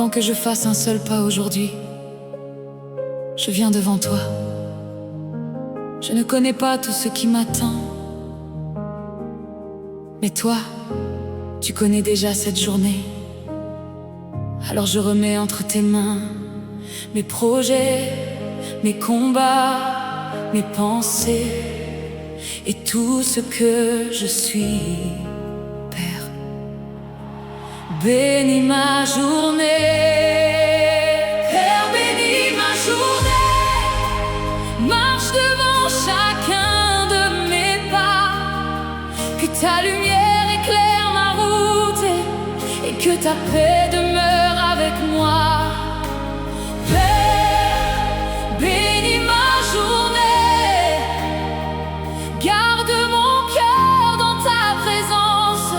Avant que je fasse un seul pas aujourd'hui, je viens devant toi. Je ne connais pas tout ce qui m'attend, mais toi, tu connais déjà cette journée. Alors je remets entre tes mains mes projets, mes combats, mes pensées et tout ce que je suis, Père. Bénis ma journée, Père, bénis ma journée. Marche devant chacun de mes pas, que ta lumière éclaire ma route et que ta paix demeure avec moi. Père, bénis ma journée, garde mon cœur dans ta présence.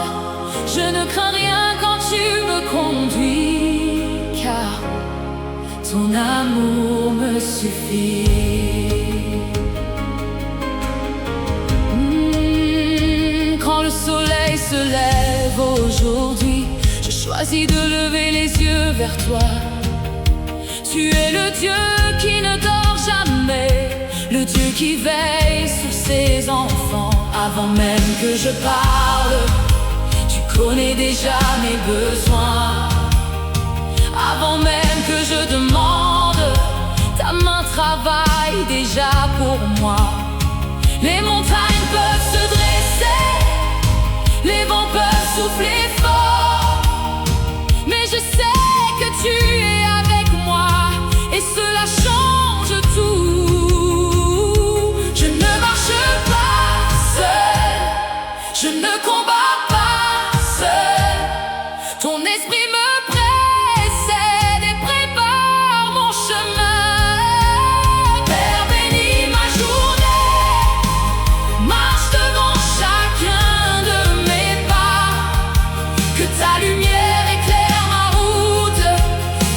Je ne crains rien quand tu me conduis, car ton amour me suffit. Quand le soleil se lève aujourd'hui, je choisis de lever les yeux vers toi. Tu es le Dieu qui ne dort jamais, le Dieu qui veille sur ses enfants. Avant même que je parle, tu connais déjà mes besoins. Avant même que je demande, ta main travaille déjà pour moi. Les montagnes peuvent se dresser, les vents peuvent souffler fort, mais je sais que tu es avec moi et cela change tout. Je ne marche pas seul, je ne combats pas seul. Ton esprit me précède et prépare mon chemin. Père, bénis ma journée, marche devant chacun de mes pas, que ta lumière éclaire ma route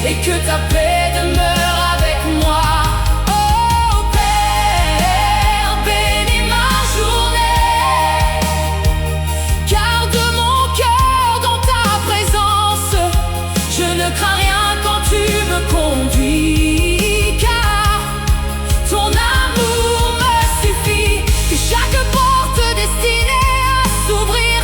et que ta paix demeure avec moi. Oh Père, bénis ma journée, garde mon cœur dans ta présence. Je ne crains rien quand tu me conduis, car ton amour me suffit. Que chaque porte destinée à s'ouvrir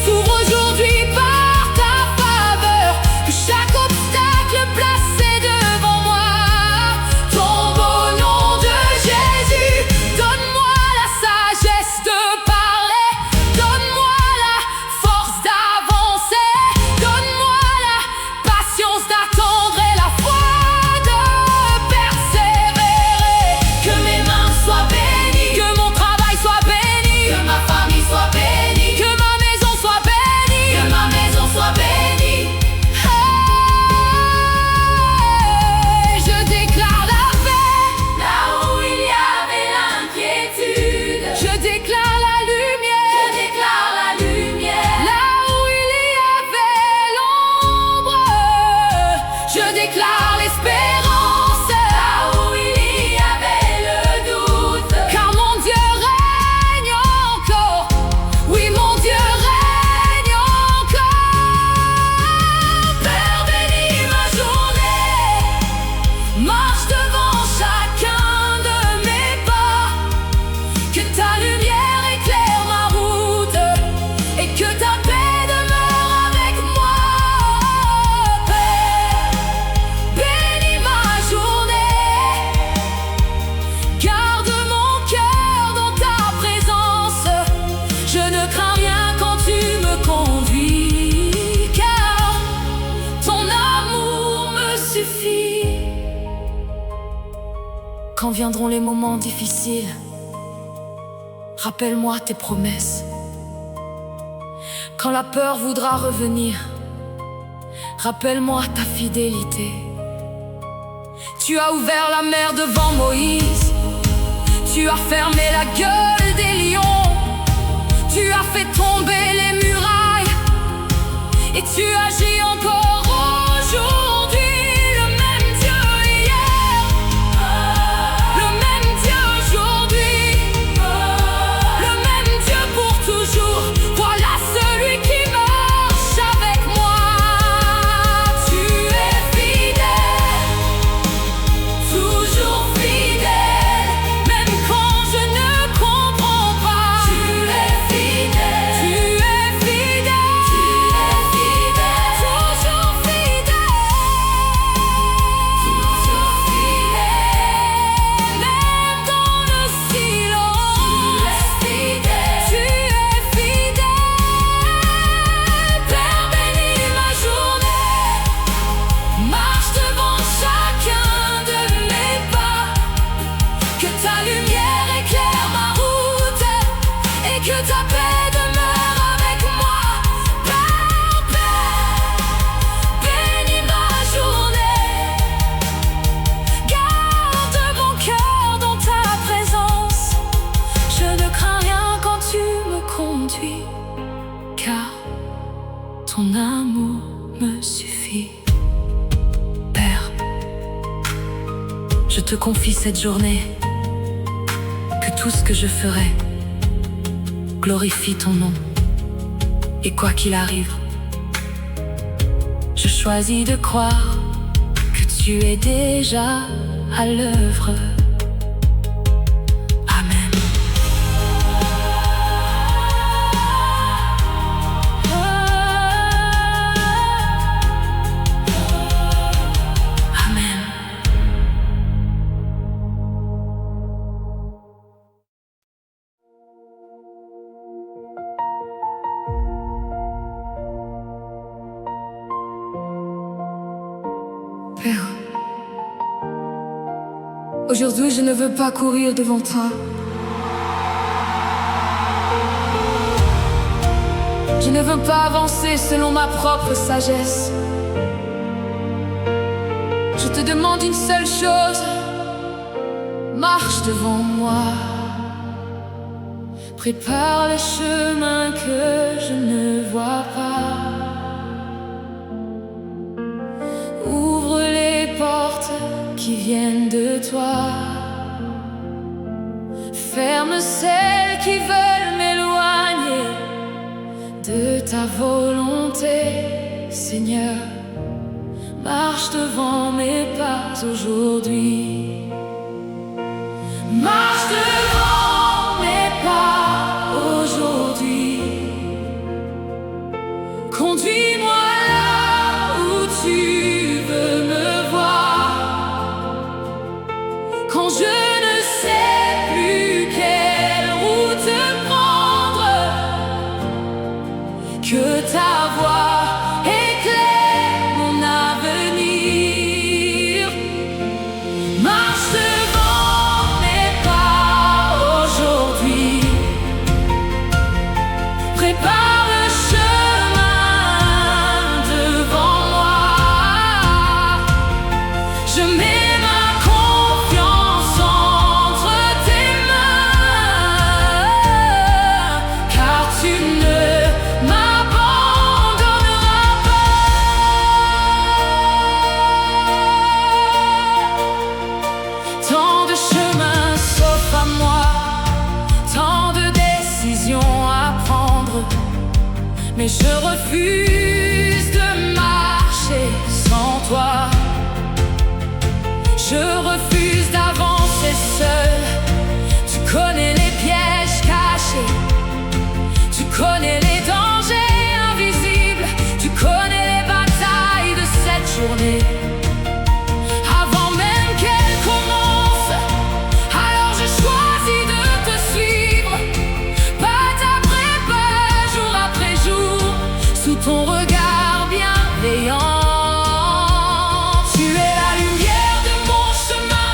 s'ouvre aujourd'hui par ta faveur. Que chaque obstacle placé devant moi tombe au nom de Jésus. Donne-moi la sagesse de parler, donne-moi la force d'avancer, donne-moi la patience d'attendre et la foi de persévérer. Que mes mains soient bénies, que mon travail soit béni, que ma famille soit bénie, que ma maison soit bénie, que ma maison soit bénie. Hey, je déclare la paix là où il y avait l'inquiétude. Je déclare la lumière, je déclare la lumière là où il y avait l'ombre. Je déclare l'espérance là où il y avait le doute. Car mon Dieu règne encore, oui mon Dieu règne encore. Père, bénis ma journée, marche devant chacun de mes pas, que ta lumière éclaire ma route et que ta paix demeure avec moi. Père, bénis ma journée, garde mon cœur dans ta présence. Je ne crains rien quand tu me conduis, car ton amour me suffit. Quand viendront les moments difficiles, rappelle-moi tes promesses. Quand la peur voudra revenir, rappelle-moi ta fidélité. Tu as ouvert la mer devant Moïse, tu as fermé la gueule des lions, tu as fait tomber les murailles et tu agis encore aujourd'hui. Le même Dieu hier, le même Dieu aujourd'hui, le même Dieu pour toujours. Voilà celui qui marche avec moi. Tu es fidèle. Je te confie cette journée, que tout ce que je ferai glorifie ton nom. Et quoi qu'il arrive, je choisis de croire que tu es déjà à l'œuvre. Amen. Amen. Père, aujourd'hui je ne veux pas courir devant toi. Je ne veux pas avancer selon ma propre sagesse. Je te demande une seule chose, marche devant moi. Prépare le chemin que je ne vois pas. Ouvre les portes qui viennent de toi. Ferme celles qui veulent m'éloigner de ta volonté, Seigneur. Marche devant mes pas aujourd'hui. Marche devant mes pas aujourd'hui. Conduis-moi là où tu veux me voir. Quand je ne sais plus quelle route prendre, que ta voix éclaire mon avenir. Marche devant mes pas aujourd'hui. Prépare le chemin devant moi. Je mets ma confiance entre tes mains, car tu ne m'abandonneras pas. Tant de chemins s'offrent à moi, tant de décisions à prendre, mais je refuse de marcher sans toi. Je refuse d'avancer seul. Tu connais les pièges cachés, tu connais les dangers invisibles, tu connais les batailles de cette journée. Avant même qu'elle commence, alors je choisis de te suivre. Pas après pas, jour après jour, sous ton regard bienveillant. Tu es la lumière de mon chemin,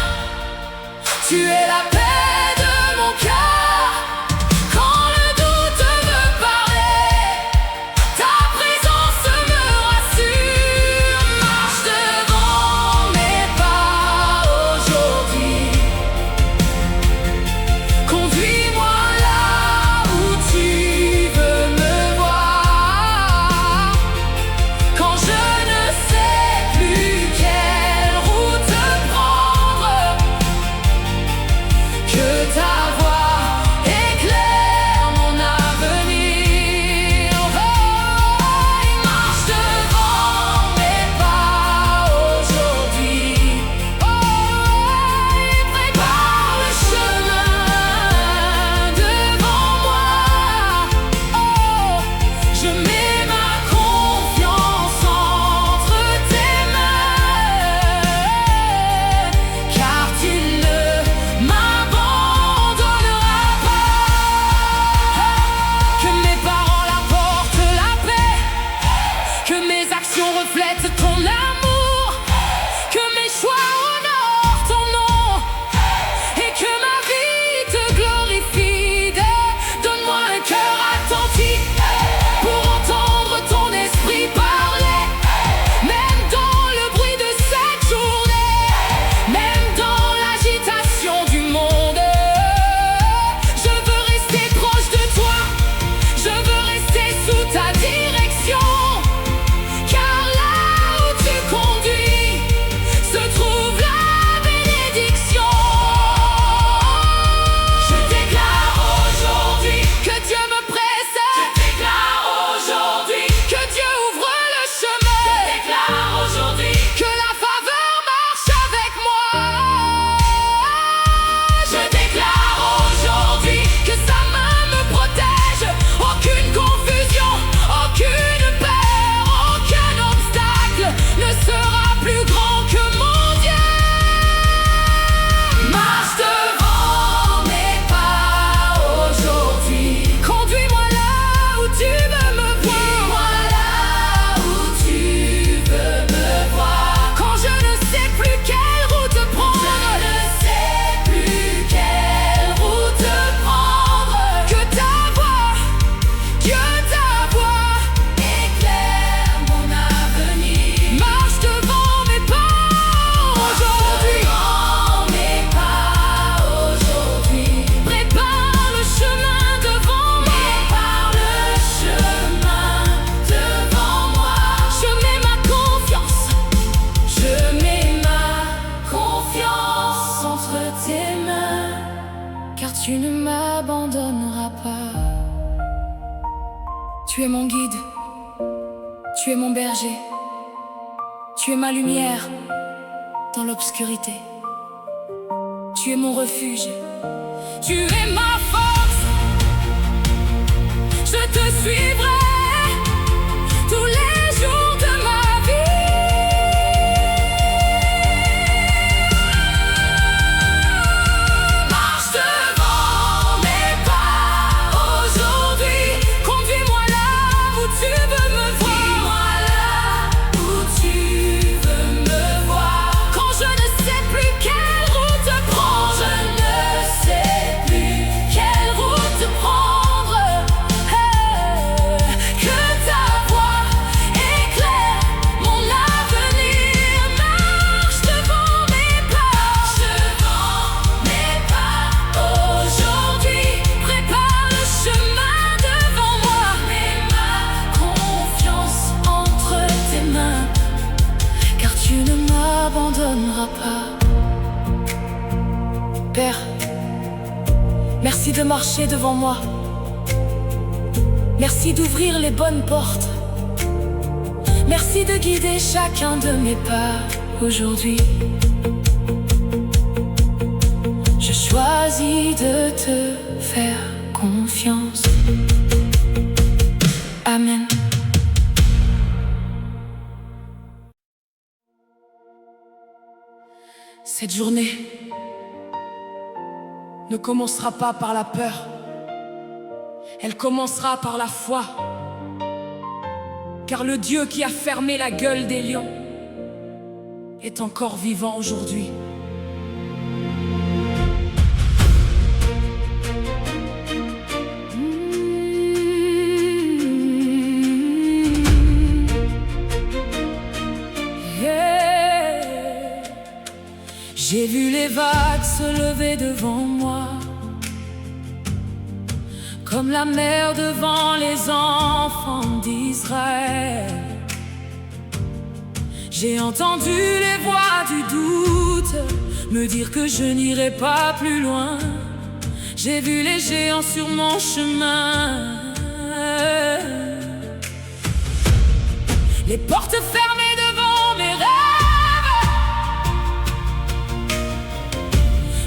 Tu es mon guide, tu es mon berger, tu es ma lumière dans l'obscurité. Tu es mon refuge, tu es ma force. Je te suivrai tous les jours de ma vie. Marche devant mes pas aujourd'hui. Conduis-moi là où tu veux me voir. Conduis-moi là où tu veux me voir. Quand je ne sais plus quelle route prendre, je ne sais plus quelle route prendre. Que ta voix éclaire mon avenir. Marche devant mes pas aujourd'hui. Prépare le chemin devant moi. Mets ma confiance entre tes mains, car tu ne m'abandonneras pas. Père, merci de marcher devant moi. Merci d'ouvrir les bonnes portes. Merci de guider chacun de mes pas aujourd'hui. Je choisis de te faire confiance. Amen. Cette journée ne commencera pas par la peur. Elle commencera par la foi. Car le Dieu qui a fermé la gueule des lions est encore vivant aujourd'hui. J'ai vu les vagues se lever devant moi, comme la mer devant les enfants d'Israël. J'ai entendu les voix du doute me dire que je n'irai pas plus loin. J'ai vu les géants sur mon chemin, les portes fermées devant mes rêves.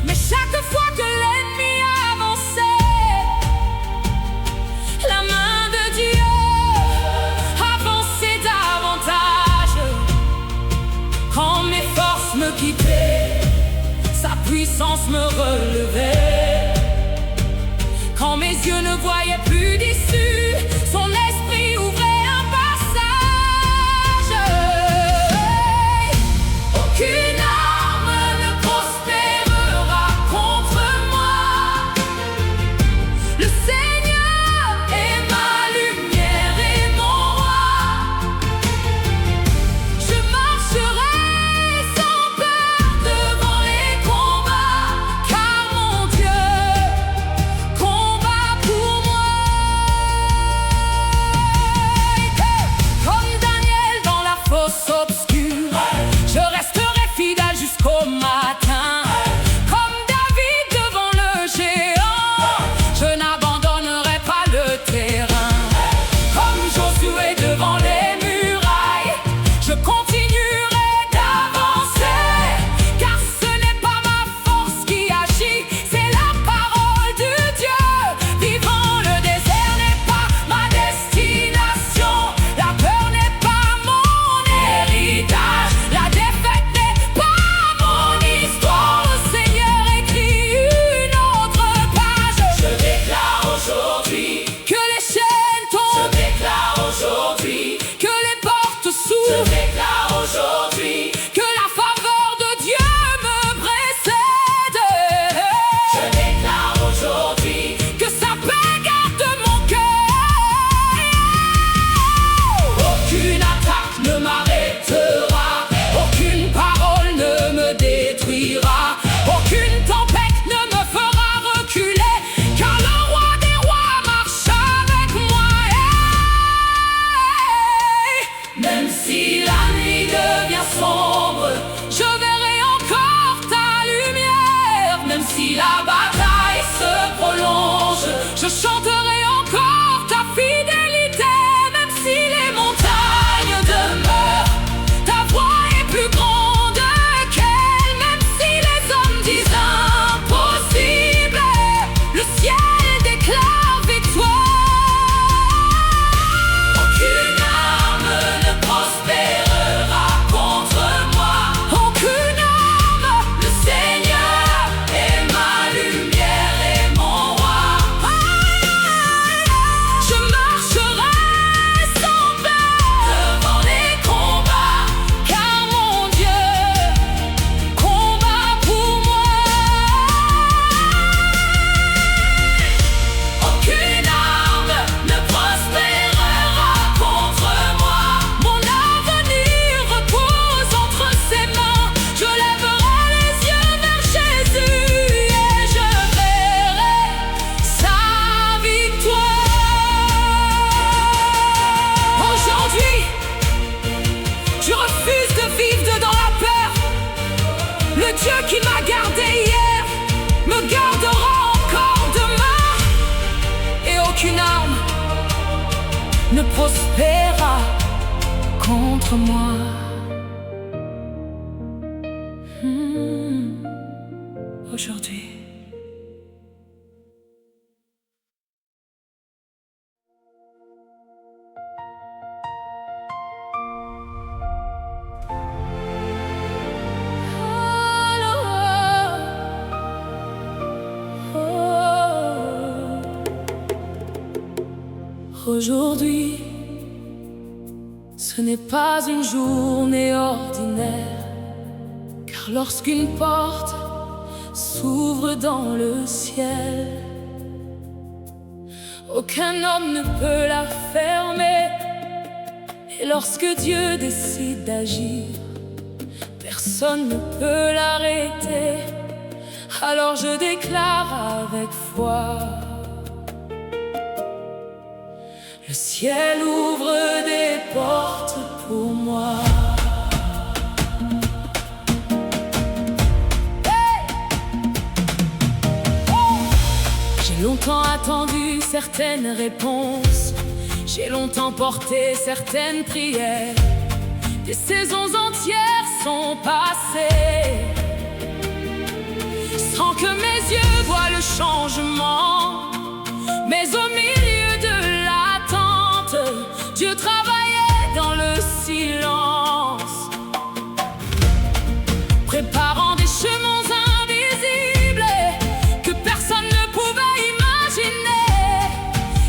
Mais chaque fois que l'ennemi avançait, la main de Dieu avançait davantage. Quand mes forces me quittaient, sa puissance me relevait. Quand mes yeux ne voyaient plus d'issue, son esprit ouvrait un passage. Aucune arme ne prospérera contre moi. Le Seigneur est ma lumière et mon roi. Je marcherai sans peur devant les combats, car mon Dieu combat pour moi. Le Dieu qui m'a gardé hier me gardera encore demain, et aucune arme ne prospérera contre moi. Aujourd'hui. Aujourd'hui, ce n'est pas une journée ordinaire, car lorsqu'une porte s'ouvre dans le ciel, aucun homme ne peut la fermer. Et lorsque Dieu décide d'agir, personne ne peut l'arrêter. Alors je déclare avec foi: le ciel ouvre des portes pour moi. J'ai longtemps attendu certaines réponses, j'ai longtemps porté certaines prières. Des saisons entières sont passées sans que mes yeux voient le changement. Mais au milieu de l'attente, Dieu travaillait dans le silence, préparant des chemins invisibles que personne ne pouvait imaginer,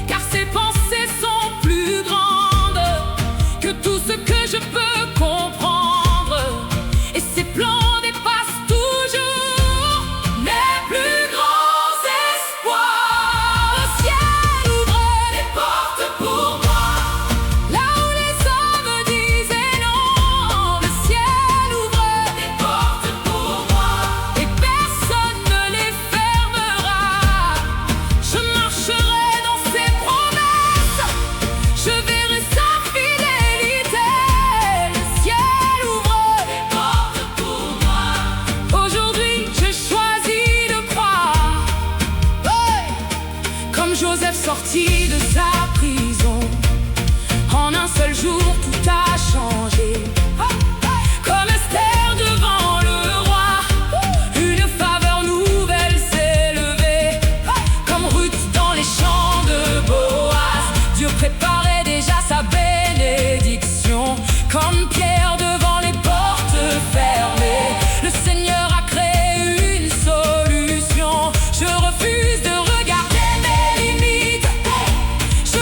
car ses pensées sont plus grandes que tout ce que je peux comprendre, et ses plans dépassent toujours mes plus grands espoirs. Le ciel ouvre des portes pour moi, là où les hommes disaient non. Le ciel ouvre des portes pour moi, et personne ne les fermera. Je marcherai dans ses promesses, je verrai sa fidélité. Le ciel ouvre des portes pour moi. Aujourd'hui, j'ai choisi de croire. Comme Joseph sorti de sa prison, en un seul jour tout a changé. Comme Esther devant le roi, une faveur nouvelle s'est levée. Comme Ruth dans les champs de Boaz, Dieu préparait déjà sa bénédiction. Comme Pierre devant les portes fermées, le Seigneur a créé une solution. Je refuse de regarder mes limites, je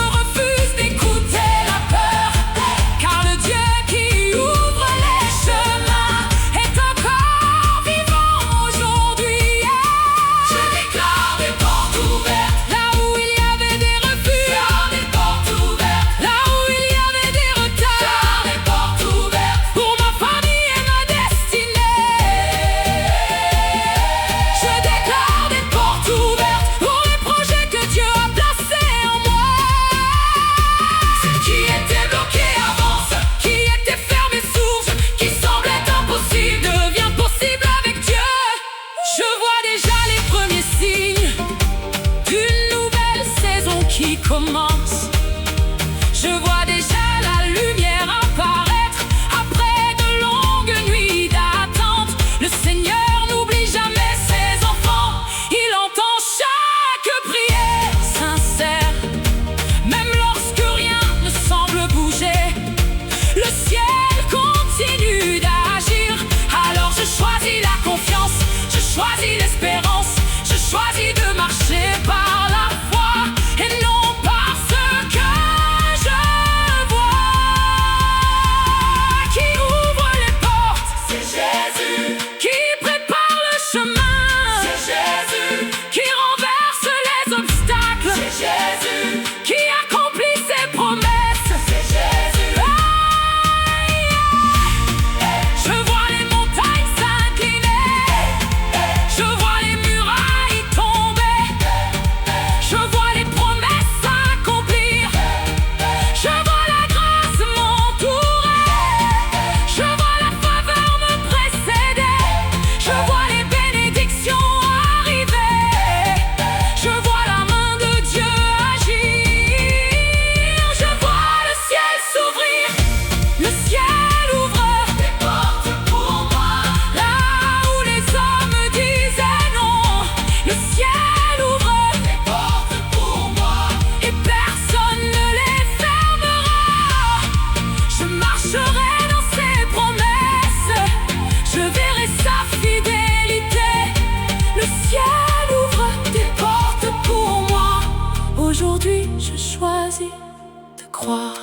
croire.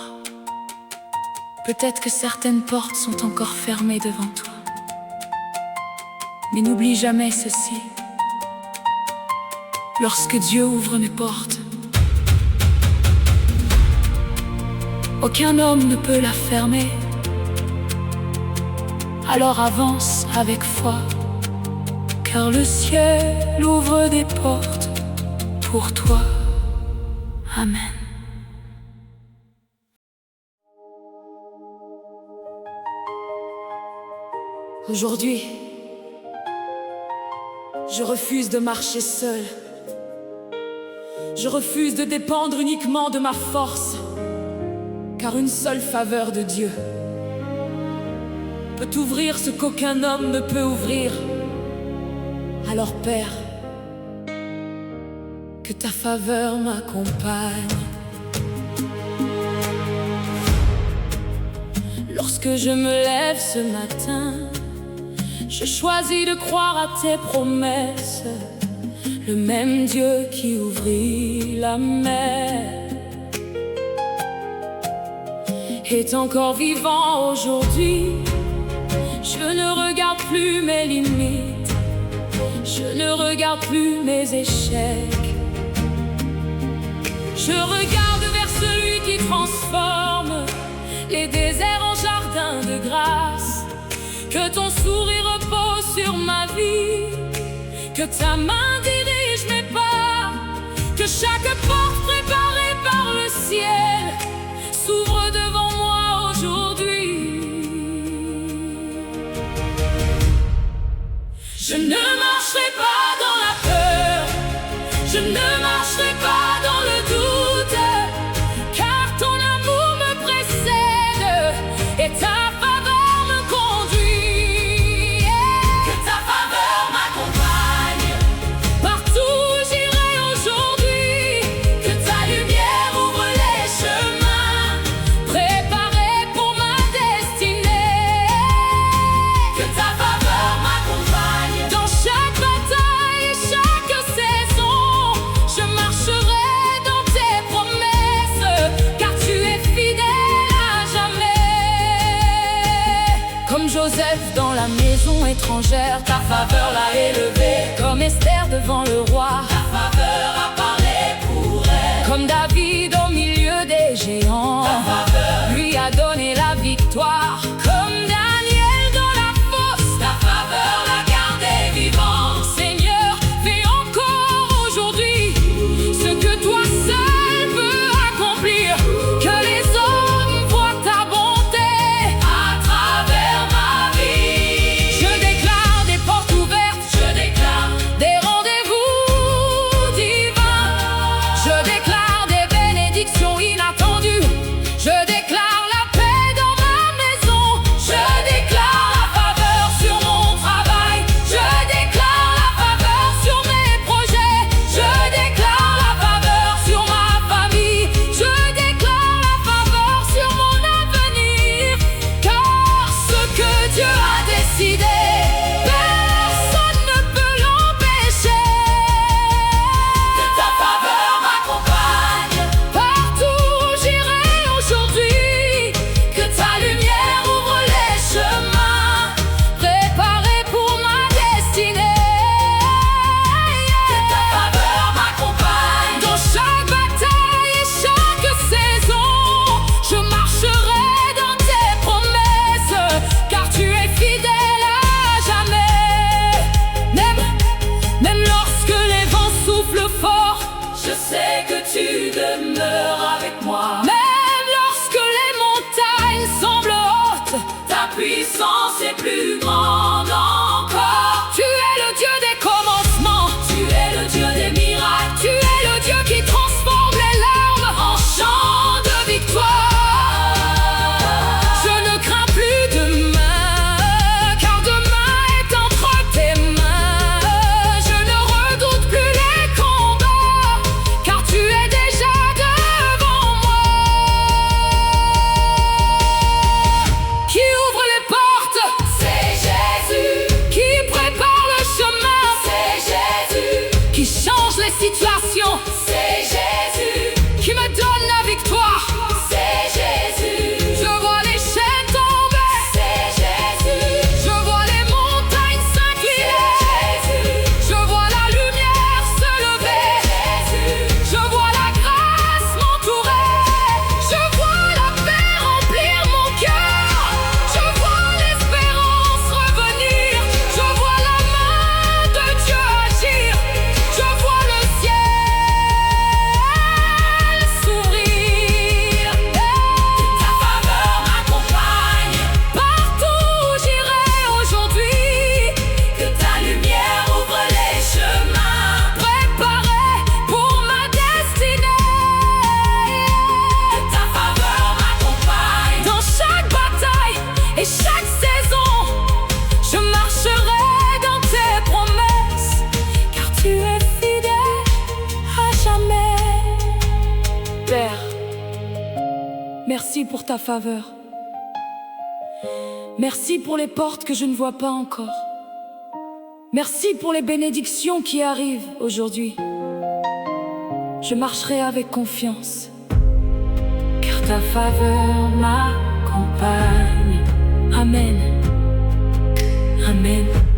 Peut-être que certaines portes sont encore fermées devant toi. Mais n'oublie jamais ceci: lorsque Dieu ouvre mes portes, aucun homme ne peut la fermer. Alors avance avec foi, car le ciel ouvre des portes pour toi. Amen. Aujourd'hui, je refuse de marcher seul. Je refuse de dépendre uniquement de ma force, car une seule faveur de Dieu peut ouvrir ce qu'aucun homme ne peut ouvrir. Alors Père, que ta faveur m'accompagne. Lorsque je me lève ce matin, je choisis de croire à tes promesses. Le même Dieu qui ouvrit la mer est encore vivant aujourd'hui. Je ne regarde plus mes limites, je ne regarde plus mes échecs. Je regarde vers celui qui transforme les déserts en jardins de grâce. Que ton sourire repose sur ma vie, que ta main dirige mes pas, que chaque porte préparée par le ciel s'ouvre devant moi aujourd'hui. Je ne marcherai pas dans la peur, je ne marcherai pas dans le doute, car ton amour me précède et ta faveur me conduit. Que ta faveur m'accompagne partout où j'irai aujourd'hui. Que ta lumière ouvre les chemins préparés pour ma destinée. Que ta faveur m'accompagne dans chaque bataille et chaque saison. Je marcherai dans tes promesses, car tu es fidèle à jamais. Comme Joseph dans la maison étrangère, ta faveur l'a élevé. Comme Esther devant le roi, ta faveur a parlé pour elle. Comme David au milieu des géants, ta faveur lui a donné la victoire. Comme Daniel dans la fosse, ta faveur l'a gardé vivant. Seigneur, fais encore aujourd'hui ce que toi seul peux accomplir. Que les hommes voient ta bonté à travers ma vie. Je déclare des portes ouvertes, je déclare des rendez-vous divins. Je déclare des bénédictions inattendues. Je déclare la paix dans ma maison. Je déclare la faveur sur mon travail. Je déclare la faveur sur mes projets. Je déclare la faveur sur ma famille. Je déclare la faveur sur mon avenir. Car ce que Dieu a décidé, personne ne peut l'empêcher. Que ta faveur m'accompagne partout où j'irai aujourd'hui. Que ta lumière ouvre les chemins préparés pour ma destinée. Que ta faveur m'accompagne dans chaque bataille et chaque saison. Je marcherai dans tes promesses, car tu es fidèle à jamais. Même lorsque les vents soufflent fort, je sais que tu demeures avec moi. Même lorsque les montagnes semblent hautes, ta puissance est plus grande encore. Tu es le Dieu des commencements, tu es le Dieu des miracles, tu es le Dieu qui transforme les larmes en chants de victoire. Je ne crains plus demain, car demain est entre tes mains. Je ne redoute plus les combats, car tu es déjà devant moi. Qui ouvre les portes, c'est Jésus. Merci pour ta faveur. Merci pour les portes que je ne vois pas encore. Merci pour les bénédictions qui arrivent aujourd'hui. Je marcherai avec confiance, car ta faveur m'accompagne. Amen. Amen.